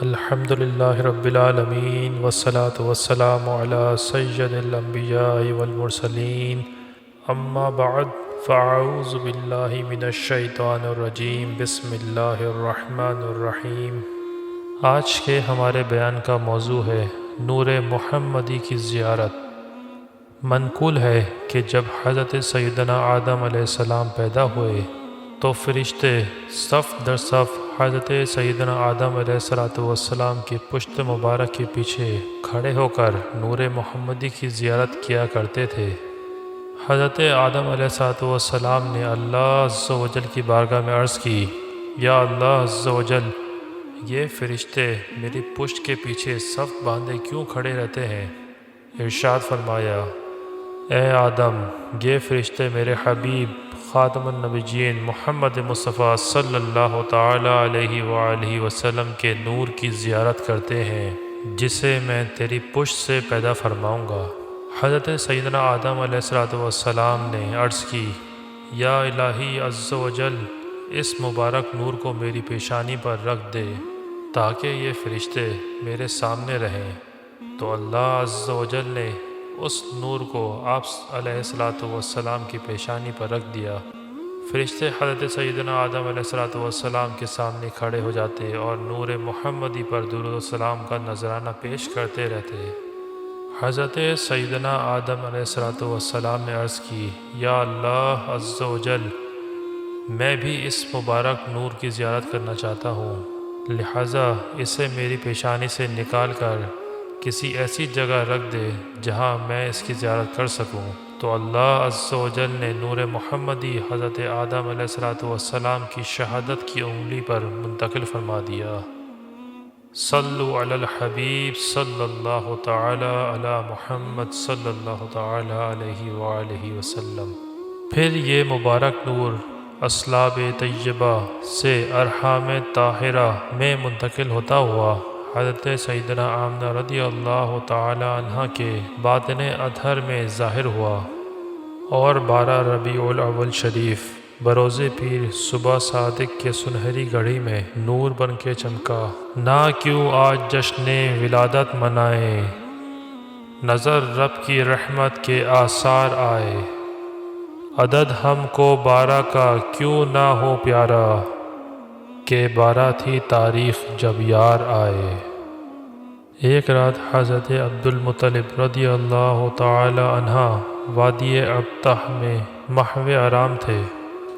الحمدللہ رب العالمین والصلاة والسلام علی سید الانبیاء والمرسلین اما بعد فاعوذ باللہ من الشیطان الرجیم بسم اللہ الرحمن الرحیم۔ آج کے ہمارے بیان کا موضوع ہے نور محمدی کی زیارت۔ منقول ہے کہ جب حضرت سیدنا آدم علیہ السلام پیدا ہوئے تو فرشتے صف در صف حضرت سیدنا آدم علیہ السلام کی پشت مبارک کے پیچھے کھڑے ہو کر نور محمدی کی زیارت کیا کرتے تھے۔ حضرت آدم علیہ السلام نے اللہ عز و جل کی بارگاہ میں عرض کی، یا اللہ عز و جل، یہ فرشتے میری پشت کے پیچھے صف باندھے کیوں کھڑے رہتے ہیں؟ ارشاد فرمایا، اے آدم، یہ فرشتے میرے حبیب خاتم النبیین محمد مصطفیٰ صلی اللہ تعالیٰ علیہ وآلہ وسلم کے نور کی زیارت کرتے ہیں جسے میں تیری پشت سے پیدا فرماؤں گا۔ حضرت سیدنا آدم علیہ السلام نے عرض کی، یا الہی عز و جل، اس مبارک نور کو میری پیشانی پر رکھ دے تاکہ یہ فرشتے میرے سامنے رہیں۔ تو اللہ عز و جل نے اس نور کو آپ علیہ السلام کی پیشانی پر رکھ دیا۔ فرشتے حضرت سیدنا آدم علیہ السلام کے سامنے کھڑے ہو جاتے اور نور محمدی پر درود و سلام کا نذرانہ پیش کرتے رہتے۔ حضرت سیدنا آدم علیہ السلام نے عرض کی، یا اللہ عز و جل، میں بھی اس مبارک نور کی زیارت کرنا چاہتا ہوں، لہٰذا اسے میری پیشانی سے نکال کر کسی ایسی جگہ رکھ دے جہاں میں اس کی زیارت کر سکوں۔ تو اللہ عز و جل نے نور محمدی حضرت آدم علیہ السلام کی شہادت کی انگلی پر منتقل فرما دیا۔ صلو علی الحبیب صلی اللہ تعالی علی محمد صلی اللہ تعالی علیہ وآلہ وسلم۔ پھر یہ مبارک نور اصلاب طیبہ سے ارحام طاہرہ میں منتقل ہوتا ہوا حضرت سیدنا آمنہ رضی اللہ تعالی عنہ کے باطن اطہر میں ظاہر ہوا، اور 12 ربیع الاول شریف بروز پیر صبح صادق کے سنہری گھڑی میں نور بن کے چمکا۔ نہ کیوں آج جشن ولادت منائے، نظر رب کی رحمت کے آثار آئے، عدد ہم کو 12 کا کیوں نہ ہو پیارا، کہ 12 تھی تاریخ جب یار آئے۔ ایک رات حضرت عبد المطلب رضی اللہ تعالی عنہ وادی ابطح میں محو آرام تھے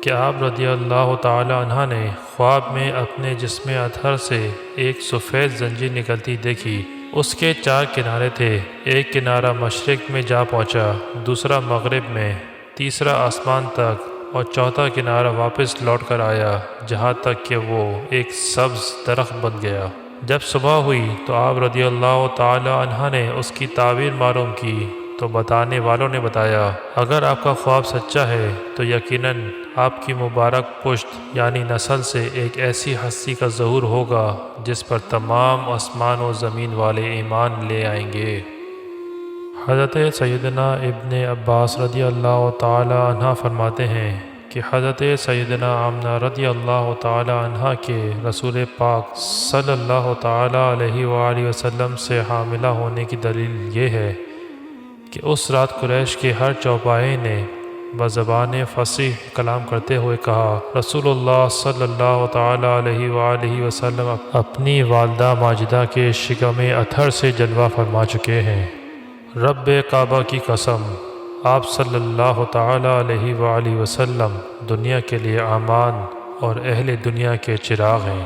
کہ آپ رضی اللہ تعالی عنہ نے خواب میں اپنے جسم اطہر سے ایک سفید زنجیر نکلتی دیکھی۔ اس کے 4 کنارے تھے، ایک کنارہ مشرق میں جا پہنچا، دوسرا مغرب میں، تیسرا آسمان تک، اور چوتھا کنارہ واپس لوٹ کر آیا جہاں تک کہ وہ ایک سبز درخت بن گیا۔ جب صبح ہوئی تو آپ رضی اللہ تعالی عنہ نے اس کی تعبیر معلوم کی تو بتانے والوں نے بتایا، اگر آپ کا خواب سچا ہے تو یقیناً آپ کی مبارک پشت یعنی نسل سے ایک ایسی ہستی کا ظہور ہوگا جس پر تمام آسمان و زمین والے ایمان لے آئیں گے۔ حضرت سیدنا ابن عباس رضی اللہ تعالی عنہ فرماتے ہیں کہ حضرت سیدنا آمنہ رضی اللہ تعالی عنہ کے رسول پاک صلی اللہ تعالی علیہ وآلہ وسلم سے حاملہ ہونے کی دلیل یہ ہے کہ اس رات قریش کے ہر چوپائے نے بزبان فصیح کلام کرتے ہوئے کہا، رسول اللہ صلی اللہ تعالی علیہ وآلہ وسلم اپنی والدہ ماجدہ کے شکم اطہر سے جلوہ فرما چکے ہیں۔ رب کعبہ کی قسم، آپ صلی اللہ تعالی علیہ وآلہ وسلم دنیا کے لیے امان اور اہل دنیا کے چراغ ہیں۔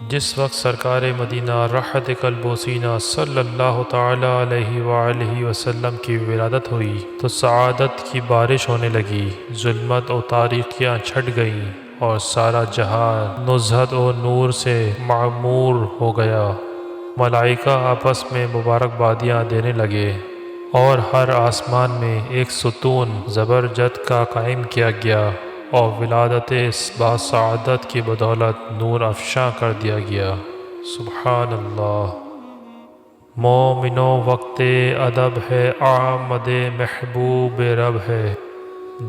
جس وقت سرکار مدینہ راحت قلب و سینہ صلی اللہ تعالی علیہ وآلہ وسلم کی ولادت ہوئی تو سعادت کی بارش ہونے لگی، ظلمت و تاریکیاں چھٹ گئیں اور سارا جہان نزہت و نور سے معمور ہو گیا۔ ملائکہ آپس میں مبارکبادیاں دینے لگے اور ہر آسمان میں ایک ستون زبرجد کا قائم کیا گیا اور ولادت باسعادت کی بدولت نور افشاں کر دیا گیا۔ سبحان اللہ۔ مومنو وقت ادب ہے، آمد محبوب رب ہے،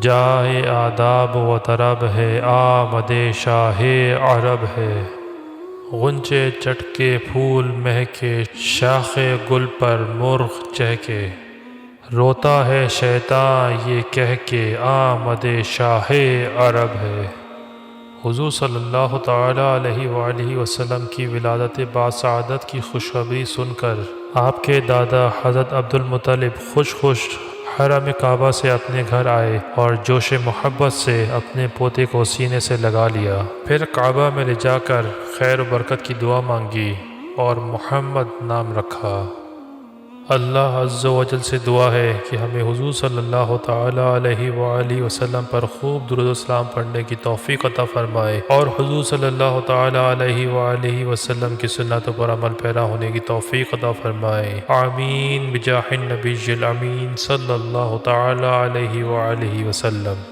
جائے آداب و طرب ہے، آمد شاہ عرب ہے۔ غنچے چٹکے پھول مہکے، شاخ گل پر مرغ چہکے، روتا ہے شیطان یہ کہہ کے آمد شاہ عرب ہے۔ حضور صلی اللہ تعالیٰ علیہ وآلہ وسلم کی ولادت باسعادت کی خوشخبری سن کر آپ کے دادا حضرت عبد المطلب خوش خوش حرم کعبہ سے اپنے گھر آئے اور جوش محبت سے اپنے پوتے کو سینے سے لگا لیا۔ پھر کعبہ میں لے جا کر خیر و برکت کی دعا مانگی اور محمد نام رکھا۔ اللہ عز و جل سے دعا ہے کہ ہمیں حضور صلی اللہ تعالیٰ علیہ وآلہ وسلم پر خوب درود و سلام پڑھنے کی توفیق عطا فرمائے اور حضور صلی اللہ تعالیٰ علیہ وآلہ وسلم کی سنتوں پر عمل پیرا ہونے کی توفیق عطا فرمائے، آمین بجاہ النبی الامین صلی اللہ تعالیٰ علیہ وآلہ وسلم۔